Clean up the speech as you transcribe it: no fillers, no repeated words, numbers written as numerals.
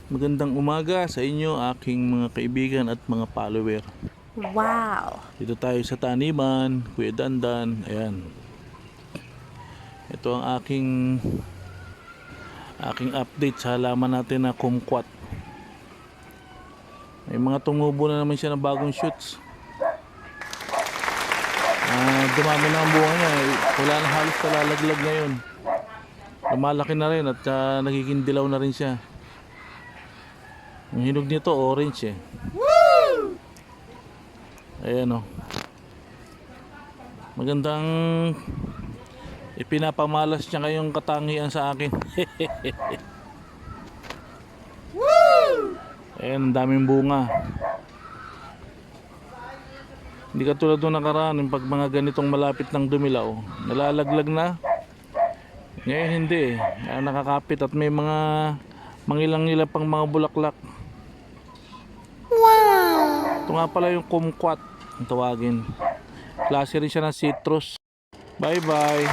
Magandang umaga sa inyo aking mga kaibigan at mga follower. Wow! Dito tayo sa taniman, Kuya Dandan. Ayan. Ito ang aking update sa halaman natin na kumquat. May mga tumubo na naman siya ng bagong shoots. Dumami na ang bunga niya. Wala na halos talalaglag ngayon. Lumalaki na rin at nagiging dilaw na rin siya. Ang hinog nito orange eh. Woo! Ayan o. Magandang ipinapamalas niya kayong katangian sa akin. Woo! Ayan, ang daming bunga. Hindi katulad nung nakaraan, yung pag mga ganitong malapit ng dumilaw, nalalaglag na. Ngayon hindi eh. Nakakapit at may mga mangilang-ilang pang mga bulaklak. Wow! Ito nga pala yung kumquat ang tawagin. Klase rin siya ng citrus. Bye bye!